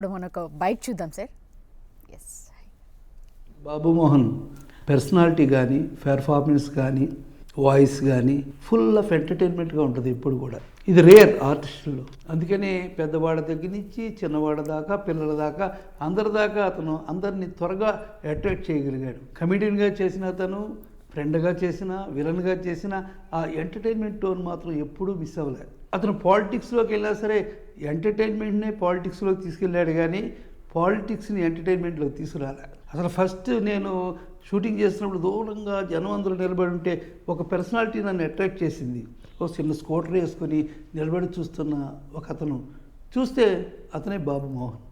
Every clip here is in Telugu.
ఇప్పుడు మనం ఒక బైట్ చూద్దాం సార్. ఎస్. బాబుమోహన్ పర్సనాలిటీ కానీ పెర్ఫార్మెన్స్ కానీ వాయిస్ కానీ ఫుల్ ఆఫ్ ఎంటర్టైన్మెంట్గా ఉంటుంది ఇప్పుడు కూడా. ఇది రేర్ ఆర్టిస్టుల్లో. అందుకని పెద్దవాళ్ళ దగ్గర నుంచి చిన్నవాళ్ళ దాకా పిల్లల దాకా అందరి దాకా అతను అందరినీ త్వరగా అట్రాక్ట్ చేయగలిగాడు. కమెడియన్గా చేసిన అతను, ఫ్రెండ్గా చేసిన, విలన్గా చేసిన ఆ ఎంటర్టైన్మెంట్ టోన్ మాత్రం ఎప్పుడూ మిస్ అవ్వలేదు. అతను పాలిటిక్స్లోకి వెళ్ళినా సరే ఎంటర్టైన్మెంట్నే పాలిటిక్స్లోకి తీసుకెళ్ళాడు కానీ పాలిటిక్స్ని ఎంటర్టైన్మెంట్లోకి తీసుకురాలే. అసలు ఫస్ట్ నేను షూటింగ్ చేస్తున్నప్పుడు దూరంగా జనం అందరూ నిలబడి ఉంటే ఒక పర్సనాలిటీ నన్ను అట్రాక్ట్ చేసింది. ఒక చిన్న స్కూటర్ వేసుకొని నిలబడి చూస్తున్న ఒక అతను చూస్తే అతనే బాబుమోహన్.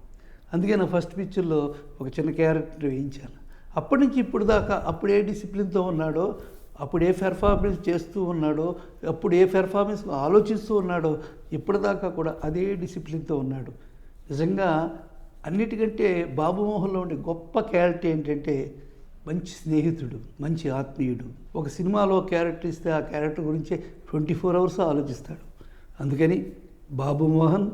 అందుకే నా ఫస్ట్ పిక్చర్లో ఒక చిన్న క్యారెక్టర్ వేయించాను. అప్పటి నుంచి ఇప్పుడు దాకా అప్పుడు ఏ డిసిప్లిన్తో ఉన్నాడో, అప్పుడు ఏ పెర్ఫార్మెన్స్ చేస్తూ ఉన్నాడో, అప్పుడు ఏ పెర్ఫార్మెన్స్ ఆలోచిస్తూ ఉన్నాడో ఇప్పటిదాకా కూడా అదే డిసిప్లిన్తో ఉన్నాడు. నిజంగా అన్నిటికంటే బాబుమోహన్లో ఉండే గొప్ప క్యారెక్టర్ ఏంటంటే మంచి స్నేహితుడు, మంచి ఆత్మీయుడు. ఒక సినిమాలో క్యారెక్టర్ ఇస్తే ఆ క్యారెక్టర్ గురించే 24 అవర్స్ ఆలోచిస్తాడు. అందుకని బాబుమోహన్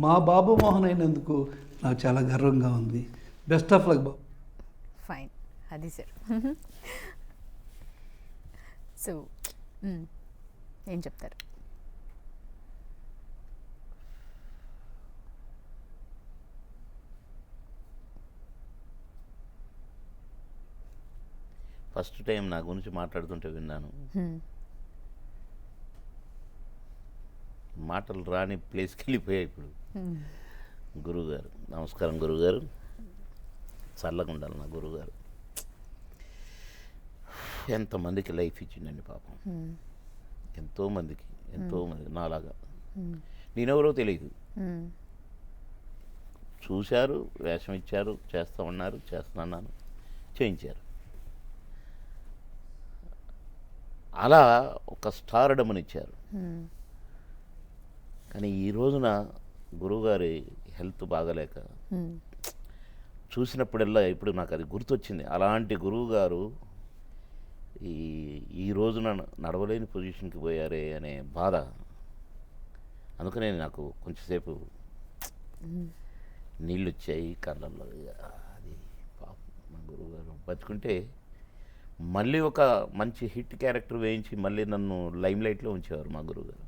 మా బాబుమోహన్ అయినందుకు నాకు చాలా గర్వంగా ఉంది. Best of luck Babu. Fine. అది సార్. సో ఏం చెప్తారు? ఫస్ట్ టైం నా గురించి మాట్లాడుతుంటే విన్నాను. మాటలు రాని ప్లేస్కి వెళ్ళిపోయాయి ఇప్పుడు. గురువుగారు నమస్కారం. గురువుగారు చల్లగా ఉండాలి. నా గురువుగారు ఎంతమందికి లైఫ్ ఇచ్చిండండి పాపం. ఎంతోమందికి నాలాగా. నేనెవరో తెలియదు. చూశారు, వేషం ఇచ్చారు, చేస్తున్నాను, చేయించారు. అలా ఒక స్టార్డమ్ని ఇచ్చారు. కానీ ఈ రోజున గురువుగారి హెల్త్ బాగలేక చూసినప్పుడల్లా ఇప్పుడు నాకు అది గుర్తొచ్చింది. అలాంటి గురువుగారు ఈ రోజున నడవలేని పొజిషన్కి పోయారే అనే బాధ. అందుకనే నాకు కొంచెంసేపు నీళ్ళు వచ్చాయి కళ్ళల్లో. అది పాపం మా గురువుగారు బతుకుంటే మళ్ళీ ఒక మంచి హిట్ క్యారెక్టర్ వేయించి మళ్ళీ నన్ను లైమ్ లైట్లో ఉంచేవారు మా గురువుగారు.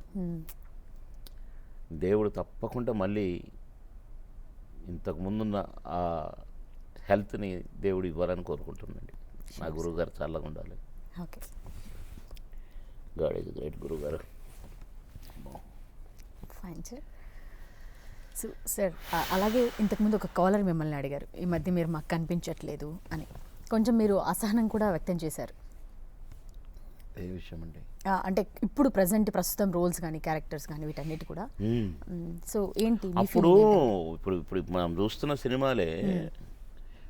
దేవుడు తప్పకుండా మళ్ళీ ఇంతకుముందున్న ఆ హెల్త్ని దేవుడు ఇవ్వాలని కోరుకుంటున్నాండి. నా గురువుగారు చల్లగా ఉండాలి. ఓకే. గాడ్ ఈజ్ గ్రేట్ గురువుగారు. Fine sir. సో సార్ అలాగే ఇంతకుముందు ఒక కాలర్ మిమ్మల్ని అడిగారు, ఈ మధ్య మీరు మాకు కనిపించట్లేదు అని. కొంచెం మీరు అసహనం కూడా వ్యక్తం చేశారు. ఏ విషయం అండి? అంటే ఇప్పుడు ప్రస్తుతం రోల్స్ కానీ క్యారెక్టర్స్ కానీ వీటన్నిటి కూడా. సో ఏంటి ఇప్పుడు మనం చూస్తున్న సినిమాలే,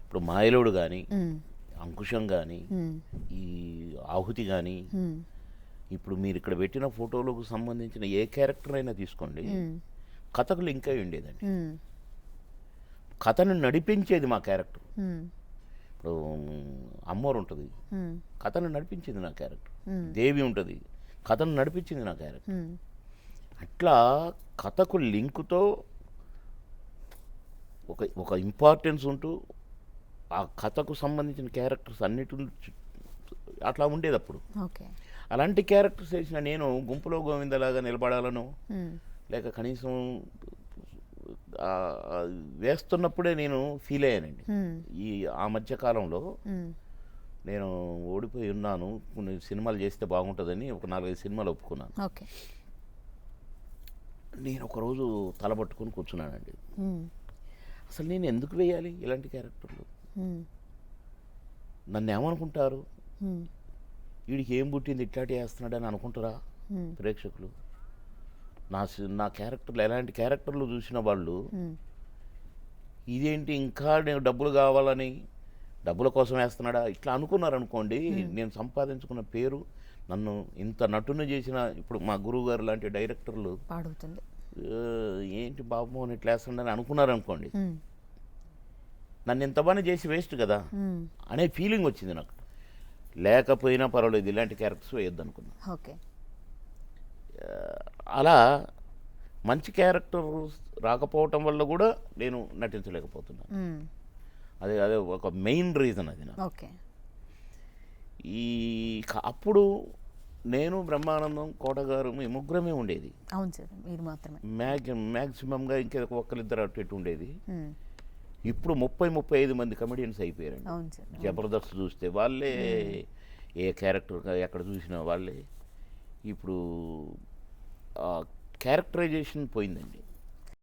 ఇప్పుడు మాయలోడు కానీ, అంకుశం కానీ, ఈ ఆహుతి కానీ, ఇప్పుడు మీరు ఇక్కడ పెట్టిన ఫోటోలకు సంబంధించిన ఏ క్యారెక్టర్ అయినా తీసుకోండి, కథకు లింక్ అయి ఉండేదండి. కథను నడిపించేది మా క్యారెక్టర్. ఇప్పుడు అమ్మోరు ఉంటుంది, కథను నడిపించింది నా క్యారెక్టర్. దేవి ఉంటుంది, కథను నడిపించింది నా క్యారెక్టర్. అట్లా కథకు లింకుతో ఒక ఇంపార్టెన్స్ ఉంటూ ఆ కథకు సంబంధించిన క్యారెక్టర్స్ అన్నిటి అట్లా ఉండేది అప్పుడు. అలాంటి క్యారెక్టర్స్ వేసిన నేను గుంపులో గోవిందలాగా నిలబడాలను, లేక కనీసం వేస్తున్నప్పుడే నేను ఫీల్ అయ్యానండి. ఆ మధ్యకాలంలో నేను ఓడిపోయి ఉన్నాను, కొన్ని సినిమాలు చేస్తే బాగుంటుందని ఒక 4-5 సినిమాలు ఒప్పుకున్నాను. నేను ఒకరోజు తలబట్టుకొని కూర్చున్నానండి. అసలు నేను ఎందుకు వేయాలి ఇలాంటి క్యారెక్టర్లు? నన్ను ఏమనుకుంటారు? వీడికి ఏం పుట్టింది ఇట్లాంటి వేస్తున్నాడని అనుకుంటారా ప్రేక్షకులు? నా క్యారెక్టర్లు ఎలాంటి క్యారెక్టర్లు చూసిన వాళ్ళు ఇదేంటి ఇంకా నేను డబ్బులు కావాలని డబ్బుల కోసం వేస్తున్నాడా ఇట్లా అనుకున్నారనుకోండి, నేను సంపాదించుకున్న పేరు, నన్ను ఇంత నటుని చేసిన ఇప్పుడు మా గురువు గారు లాంటి డైరెక్టర్లు ఏంటి బాబుమోహన్ ఇట్లా వేస్తున్నాడని అనుకున్నారనుకోండి, నన్ను ఇంత పని చేసి వేస్ట్ కదా అనే ఫీలింగ్ వచ్చింది నాకు. లేకపోయినా పర్వాలేదు, ఇలాంటి క్యారెక్టర్స్ వేయొద్దు అనుకున్నా. అలా మంచి క్యారెక్టర్ రాకపోవటం వల్ల కూడా నేను నటించలేకపోతున్నాను. అదే అదే ఒక మెయిన్ రీజన్ అది నాకు. ఓకే. అప్పుడు నేను బ్రహ్మానందం కోట గారు మీ ముగ్గురమే ఉండేది. అవును సార్, మీరు మాత్రమే. మ్యాక్సిమంగా ఇంకొక ఒక్కరిద్దరు అటు ఇటు ఉండేది. ఇప్పుడు 30-35 మంది కమెడియన్స్ అయిపోయారండి. అవును సార్. జబర్దస్త్ చూస్తే వాళ్ళే, ఏ క్యారెక్టర్ ఎక్కడ చూసినా వాళ్ళే. ఇప్పుడు క్యారెక్టరైజేషన్ పోయిందండి.